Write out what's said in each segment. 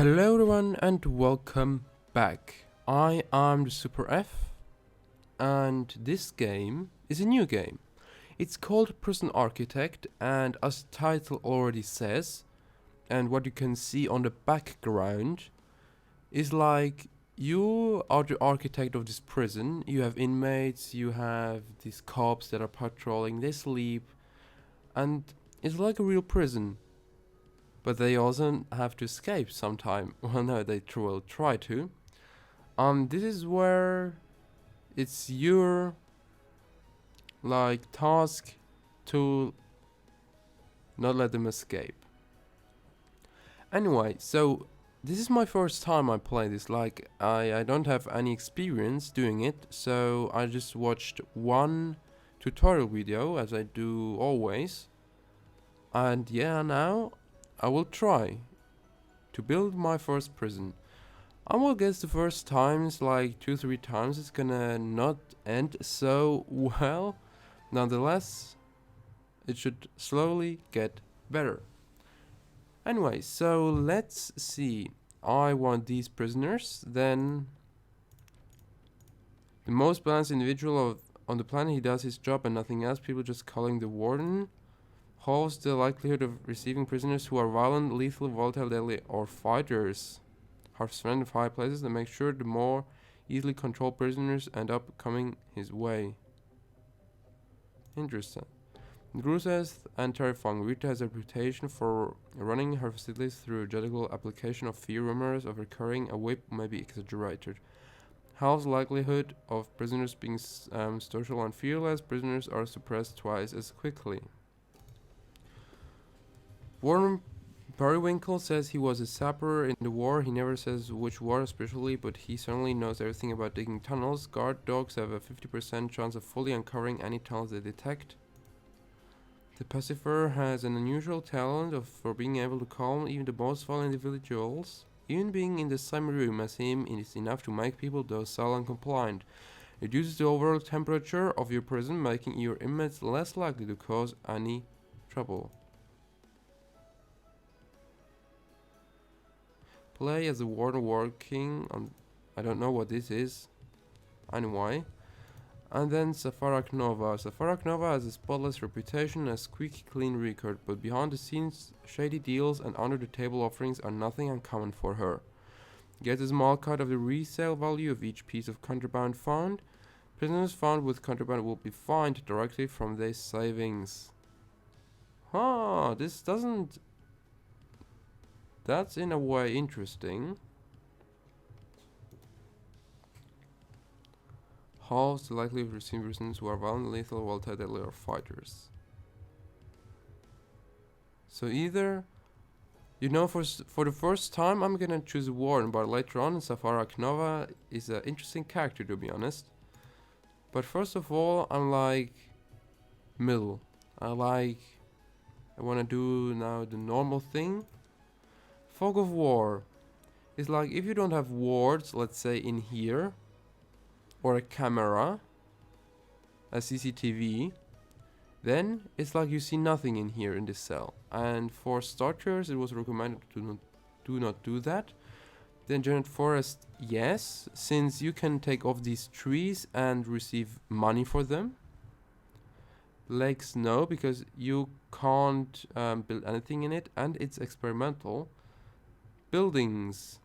Hello everyone and welcome back. I am the Super F and this game is a new game. It's called Prison Architect, and as the title already says, and what you can see on the background is like you are the architect of this prison. You have inmates, you have these cops that are patrolling, they sleep, and it's like a real prison. But they also have to escape sometime. Well, no, they will try to. This is where it's your task to not let them escape. Anyway, so this is my first time I play this. I don't have any experience doing it, so I just watched one tutorial video as I do always. And yeah, now I will try to build my first prison. I will guess the first times, like 2-3 times, it's gonna not end so well. Nonetheless, it should slowly get better. Anyway, so let's see. I want these prisoners, then the most balanced individual on the planet. He does his job and nothing else. People just calling the warden. Halves the likelihood of receiving prisoners who are violent, lethal, volatile, deadly, or fighters. Have surrendered 5 places to make sure the more easily controlled prisoners end up coming his way. Interesting. Gruesome and terrifying. Rita has a reputation for running her facilities through judicial application of fear. Rumors of recurring a whip may be exaggerated. Halves likelihood of prisoners being social and fearless. Prisoners are suppressed twice as quickly. Warren Periwinkle says he was a sapper in the war. He never says which war especially, but he certainly knows everything about digging tunnels. Guard dogs have a 50% chance of fully uncovering any tunnels they detect. The pacifier has an unusual talent for being able to calm even the most violent individuals. Even being in the same room as him is enough to make people docile and compliant. It reduces the overall temperature of your prison, making your inmates less likely to cause any trouble. Play as a warden working on... I don't know what this is. Anyway. And then Safarak Nova. Safarak Nova has a spotless reputation, a squeaky clean record, but behind the scenes, shady deals and under the table offerings are nothing uncommon for her. Get a small cut of the resale value of each piece of contraband found. Prisoners found with contraband will be fined directly from their savings. Huh, this doesn't... That's in a way interesting. Halves the likelihood of receiving prisoners who are violent, lethal, volatile, deadly, or fighters. So either, you know, for the first time I'm gonna choose Warren, but later on Safarak Nova is an interesting character to be honest. But first of all, I'm like middle. I wanna do now the normal thing. Fog of War is like if you don't have wards, let's say in here, or a camera, a CCTV, then it's like you see nothing in here in this cell. And for starters, it was recommended to do not do that. Then Giant Forest, yes, since you can take off these trees and receive money for them. Lakes, no, because you can't build anything in it, and it's experimental. Buildings.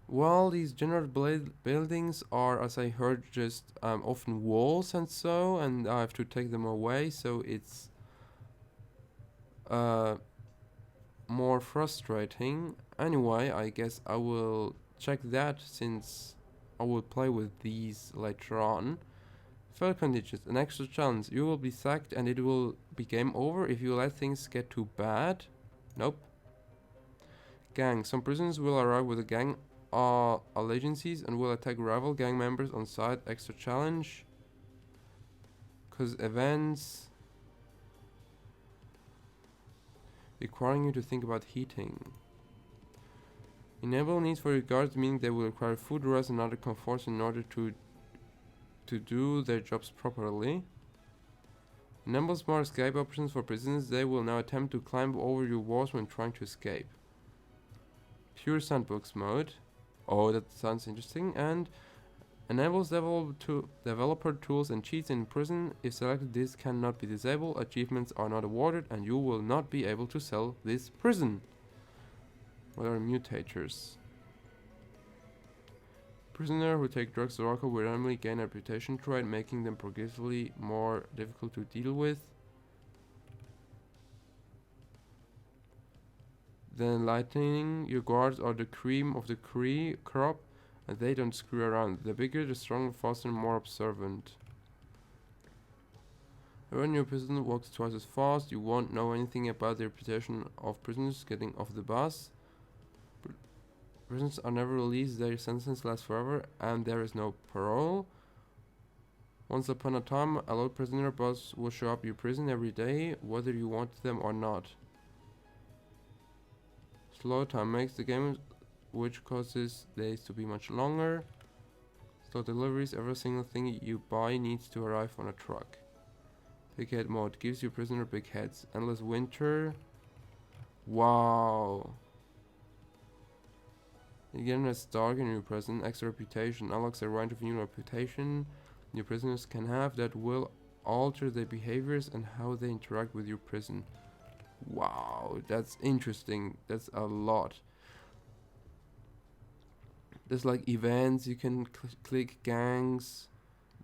Well, these general buildings are, as I heard, just often walls and so, and I have to take them away, so it's more frustrating. Anyway, I guess I will check that since I will play with these later on. Fair conditions, an extra chance. You will be sacked and it will be game over if you let things get too bad. Nope. Gang. Some prisoners will arrive with a gang allegiances and will attack rival gang members on site. Extra challenge. Cause events requiring you to think about heating. Enable needs for your guards, meaning they will require food, rest and other comforts in order to do their jobs properly. Enable smart escape options for prisoners. They will now attempt to climb over your walls when trying to escape. Pure sandbox mode. Oh, that sounds interesting. And enables developer tools and cheats in prison. If selected, this cannot be disabled. Achievements are not awarded, and you will not be able to sell this prison. What are mutators? Prisoner who take drugs or alcohol will randomly gain a reputation trait, making them progressively more difficult to deal with. Then lightning, your guards are the cream of the crop, and they don't screw around. The bigger, the stronger, faster, and more observant. When your prisoner walks twice as fast, you won't know anything about the reputation of prisoners getting off the bus. Prisoners are never released, their sentence lasts forever, and there is no parole. Once upon a time, a low prisoner bus will show up your prison every day, whether you want them or not. Slow time makes the game, which causes days to be much longer. Slow deliveries, every single thing you buy needs to arrive on a truck. Big head mode gives your prisoner big heads. Endless winter. Wow. Again, it's dark in your prison. Extra reputation unlocks a range of new reputation your prisoners can have that will alter their behaviors and how they interact with your prison. Wow, that's interesting. That's a lot. There's like events you can click, gangs,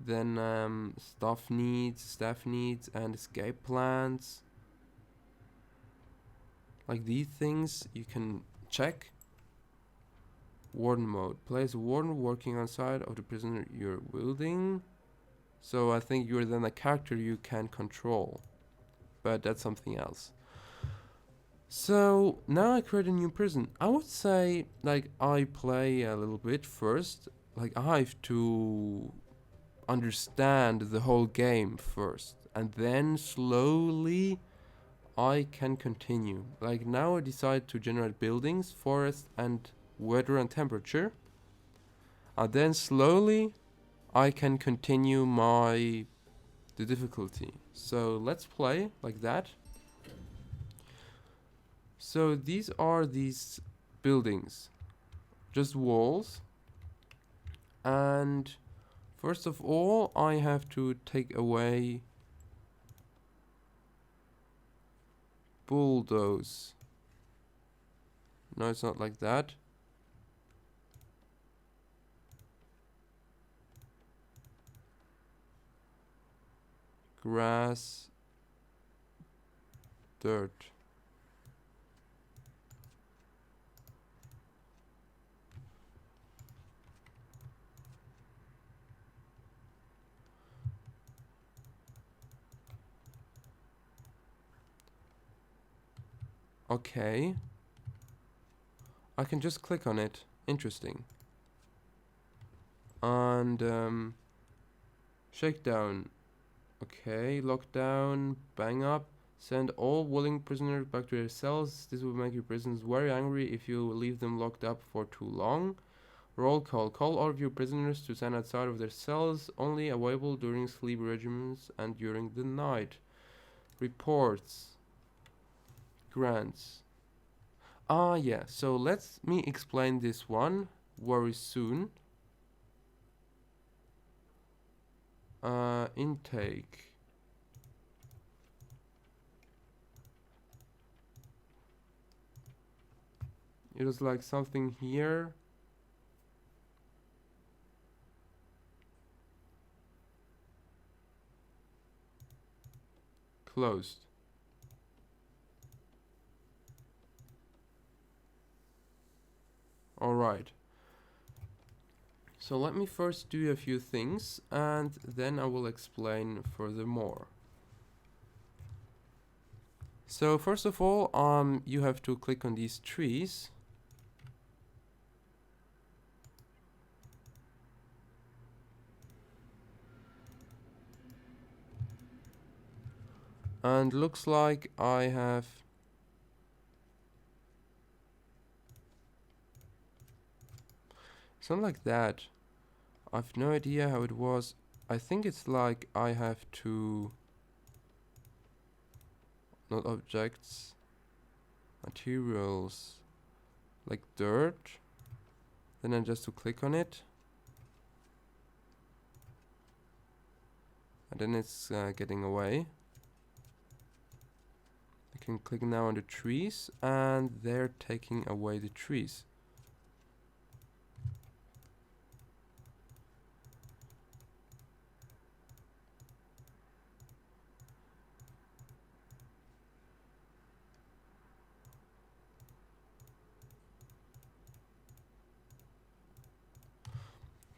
then staff needs, and escape plans. Like these things you can check. Warden mode. Play as a warden working on side of the prisoner you're wielding. So I think you're then a character you can control. But that's something else. So now I create a new prison. I would say like I play a little bit first. Like I have to understand the whole game first. And then slowly I can continue. Like now I decide to generate buildings, forest and weather and temperature. And then slowly I can continue the difficulty. So let's play like that. So these are these buildings, just walls. And first of all, I have to take away bulldoze. No, it's not like that. Grass, dirt. Okay. I can just click on it. Interesting. And shakedown. Okay, lockdown, bang up. Send all willing prisoners back to their cells. This will make your prisoners very angry if you leave them locked up for too long. Roll call. Call all of your prisoners to stand outside of their cells, only available during sleep regimens and during the night. Reports. Grants. Ah, yeah, so let me explain this one very soon. Intake. It was like something here. Closed. Alright. So let me first do a few things and then I will explain furthermore. So first of all, you have to click on these trees. And looks like I have something like that. I've no idea how it was. I think it's like I have to, not objects, materials. like dirt. Then I just to click on it. And then it's getting away. I can click now on the trees and they're taking away the trees.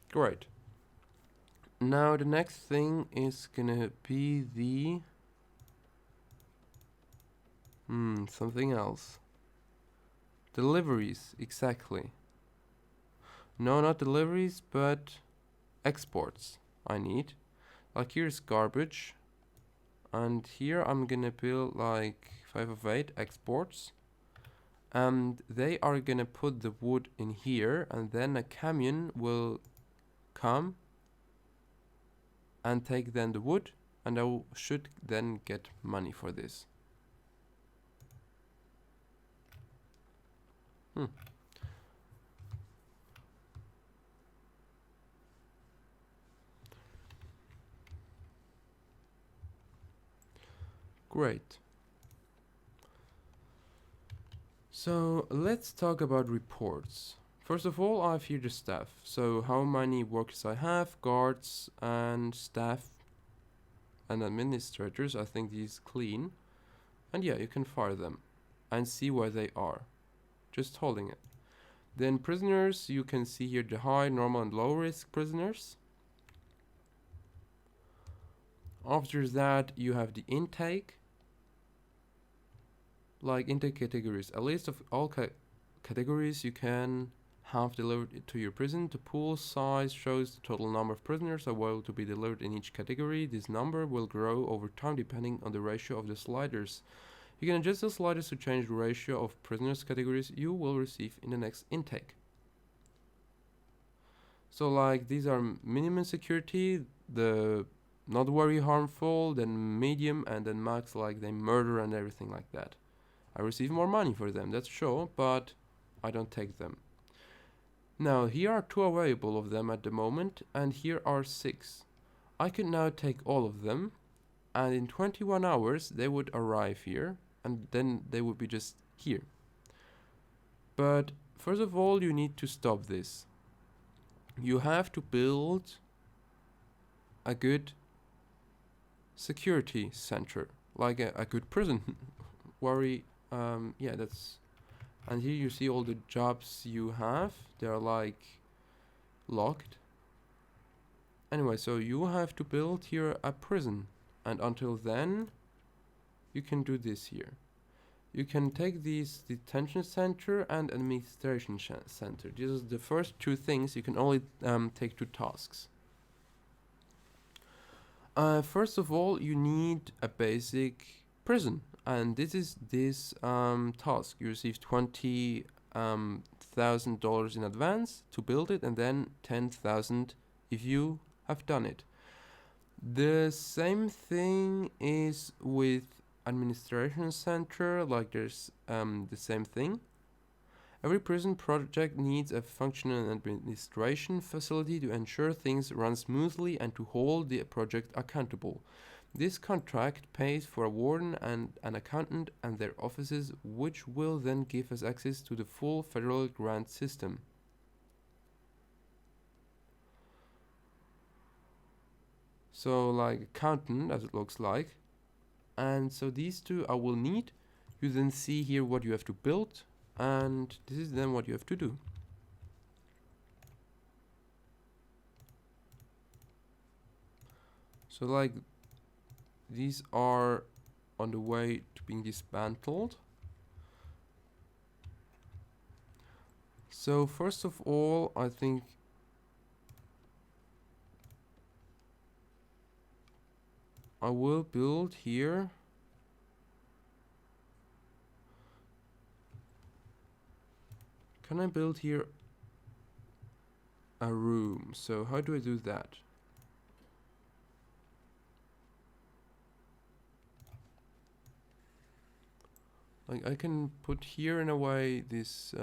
Great. Now the next thing is gonna be the something else. Deliveries, exactly. No, not deliveries, but exports I need. Like here's garbage. And here I'm gonna build like 5 of 8 exports. And they are gonna put the wood in here, and then a camion will come and take then the wood, and I should then get money for this. Great. So let's talk about reports. First of all, I have here the staff. So how many workers I have, guards and staff and administrators. I think these clean. And yeah, you can fire them and see where they are. Just holding it. Then prisoners, you can see here the high, normal and low risk prisoners. After that, you have the intake. Like intake categories. A list of all categories you can have delivered to your prison. The pool size shows the total number of prisoners available to be delivered in each category. This number will grow over time depending on the ratio of the sliders. You can adjust the sliders to change the ratio of prisoners categories you will receive in the next intake. So like these are minimum security, the not very harmful, then medium, and then max, like they murder and everything like that. I receive more money for them, that's sure, but I don't take them. Now here are 2 available of them at the moment, and here are 6. I could now take all of them, and in 21 hours they would arrive here, and then they would be just here. But first of all, you need to stop this. You have to build a good security center, like a good prison. Yeah, that's. And here you see all the jobs you have. They're like locked. Anyway, so you have to build here a prison, and until then, you can do this here. You can take these detention center and administration center. These are the first 2 things. You can only take 2 tasks. First of all, you need a basic prison, and this is this task. You receive $20,000 in advance to build it, and then 10,000 if you have done it. The same thing is with administration center, like there's the same thing. Every prison project needs a functional administration facility to ensure things run smoothly and to hold the project accountable. This contract pays for a warden and an accountant and their offices, which will then give us access to the full federal grant system. So like accountant, as it looks like. And so these 2 I will need. You then see here what you have to build, and this is then what you have to do. So like these are on the way to being dismantled. So first of all, I think I will build here Can I build here a room? So how do I do that? Like I can put here in a way this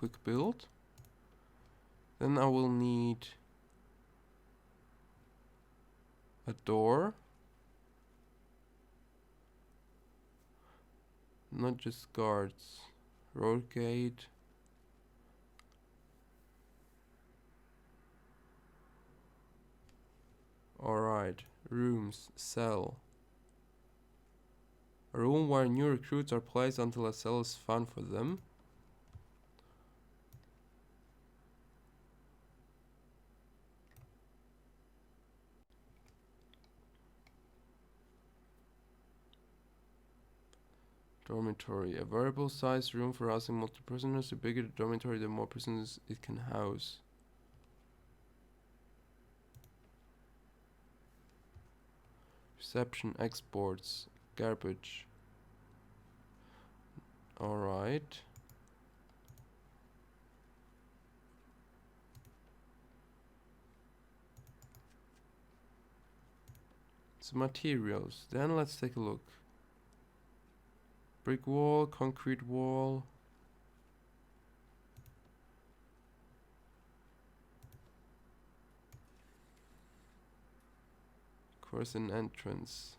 quick build. Then I will need a door. Not just guards. Road gate. Alright. Rooms. Cell. A room where new recruits are placed until a cell is found for them. Dormitory. A variable size room for housing multiple prisoners. The bigger the dormitory, the more prisoners it can house. Reception, exports, garbage. Alright. So materials. Then let's take a look. Brick wall, concrete wall. Of course, an entrance.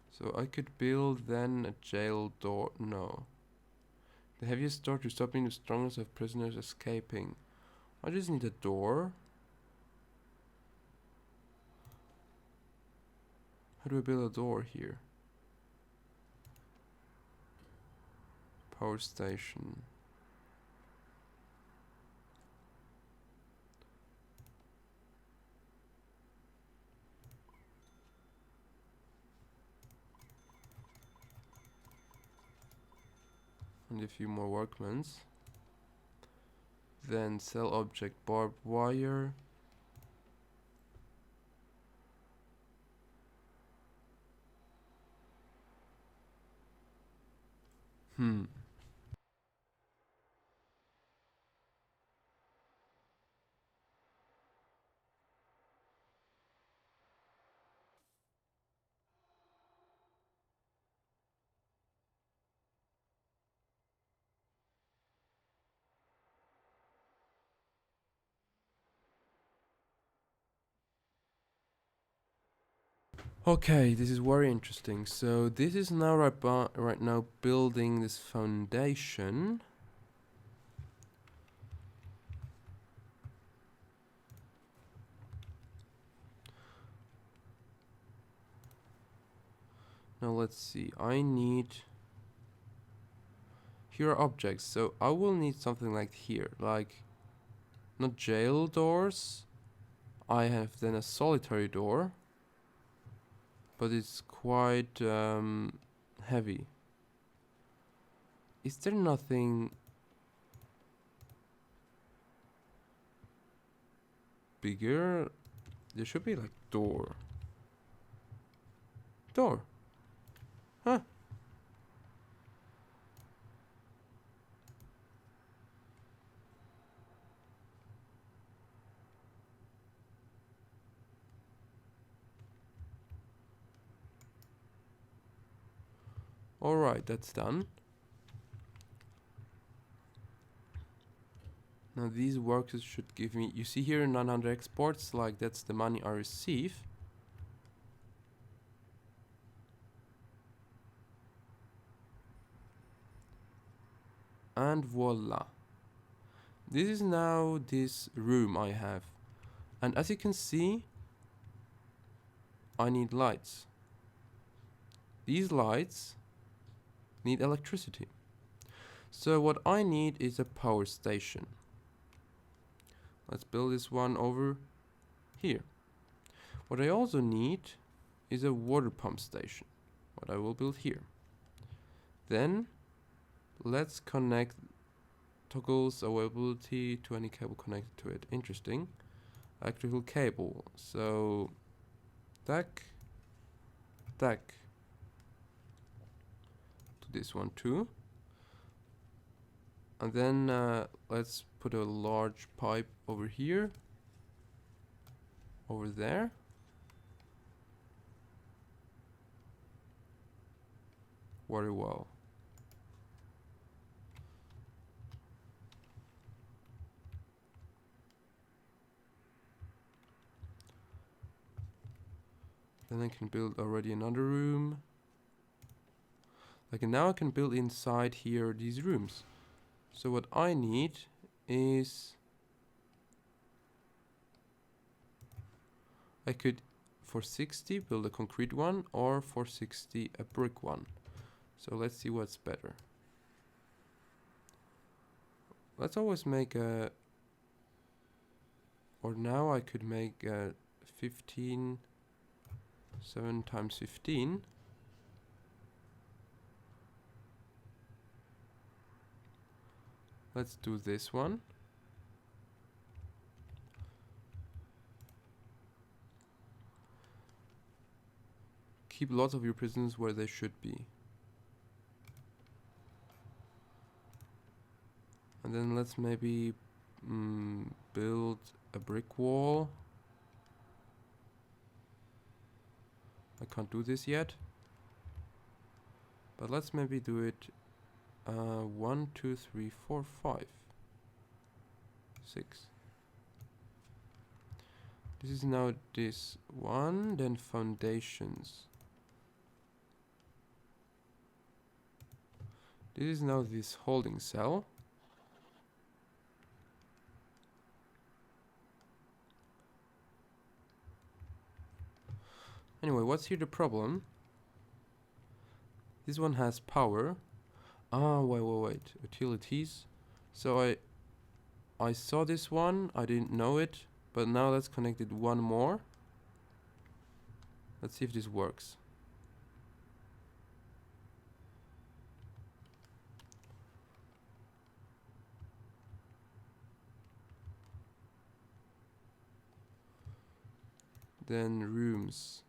So I could build then a jail door. No. The heaviest door to stopping the strongest of prisoners escaping. I just need a door. How do I build a door here? Power station. And a few more workmen's. Then cell object barbed wire. Okay, this is very interesting. So this is now right now building this foundation. Now let's see. I need here are objects. So I will need something like here, like not jail doors. I have then a solitary door, but it's quite heavy. Is there nothing bigger? There should be like door. Door. Huh. Alright, that's done. Now these workers should give me, you see here 900 exports, like that's the money I receive. And voila. This is now this room I have. And as you can see, I need lights. These lights need electricity. So what I need is a power station. Let's build this one over here. What I also need is a water pump station. What I will build here. Then let's connect toggles availability to any cable connected to it. Interesting. Electrical cable. So tack to this one too. And then let's put a large pipe over here, over there. Very well. Then I can build already another room. Like, and now I can build inside here these rooms. So what I need is, I could for 60 build a concrete one, or for 60 a brick one. So let's see what's better. Let's always make a, or now I could make a 15, 7 times 15. Let's do this one. Keep lots of your prisons where they should be. And then let's maybe build a brick wall. I can't do this yet. But let's maybe do it 1, 2, 3, 4, 5, 6. This is now this one, then foundations. This is now this holding cell. Anyway, what's here the problem? This one has power. Ah, wait. Utilities. So I saw this one, I didn't know it, but now let's connect it one more. Let's see if this works. Then rooms.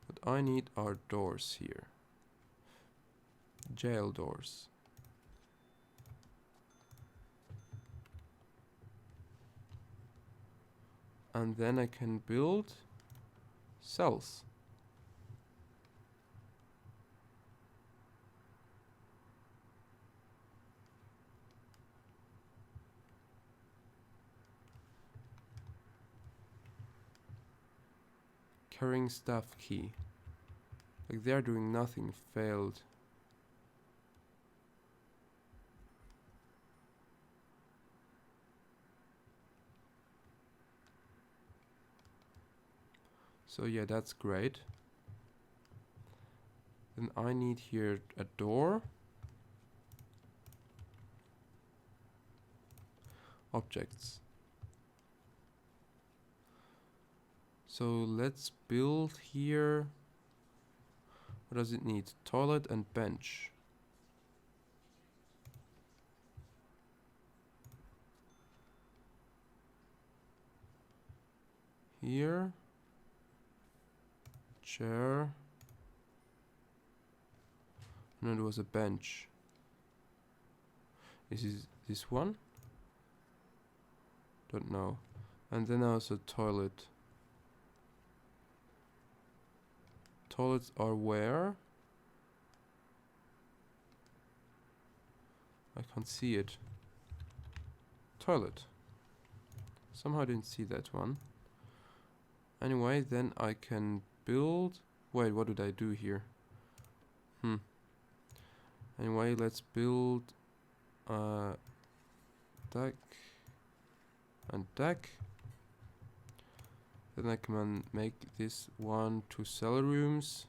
What I need are doors here. Jail doors. And then I can build cells. Carrying staff key. Like, they're doing nothing. Failed. So yeah, that's great. Then I need here a door. Objects. So let's build here. What does it need? Toilet and bench. Here. Chair. No, there was a bench. Is this one? Don't know. And then also toilet. Toilets are where? I can't see it. Toilet. Somehow I didn't see that one. Anyway, then I can build. Wait, what did I do here? Anyway, let's build deck and deck. Then I can make this 1, 2 cell rooms.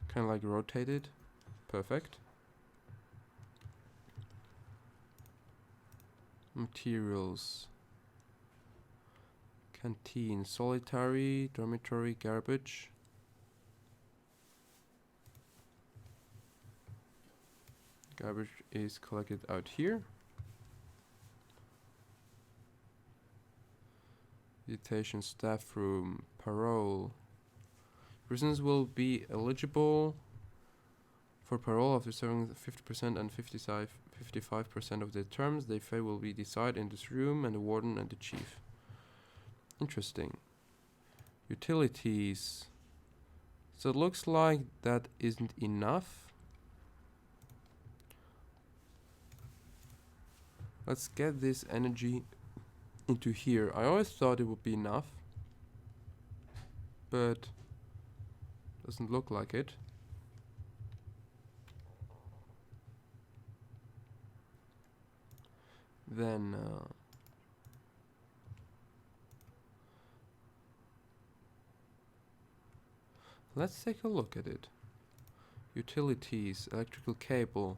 Kind of like rotated. Perfect. Materials. Canteen, solitary, dormitory, garbage. Garbage is collected out here. Visitation, staff room, parole. Prisoners will be eligible for parole after serving 50% and 55% of their terms. Their fate will be decided in this room, and the warden and the chief. Interesting. Utilities. So it looks like that isn't enough. Let's get this energy into here. I always thought it would be enough, but doesn't look like it. Then let's take a look at it. Utilities, electrical cable.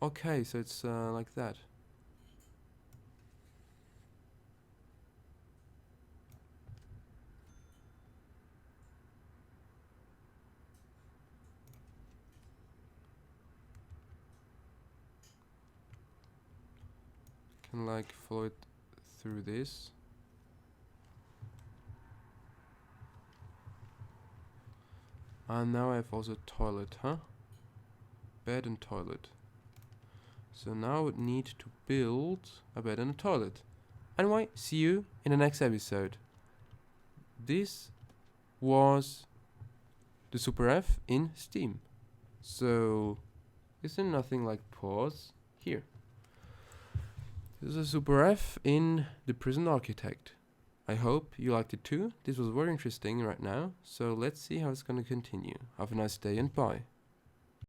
Okay, so it's like that. Can like follow it through this. And now I have also toilet, huh? Bed and toilet. So now I would need to build a bed and a toilet. Anyway, see you in the next episode. This was the Super F in Steam. So, is there nothing like pause? Here. This is a Super F in the Prison Architect. I hope you liked it too. This was very interesting right now. So let's see how it's gonna continue. Have a nice day and bye.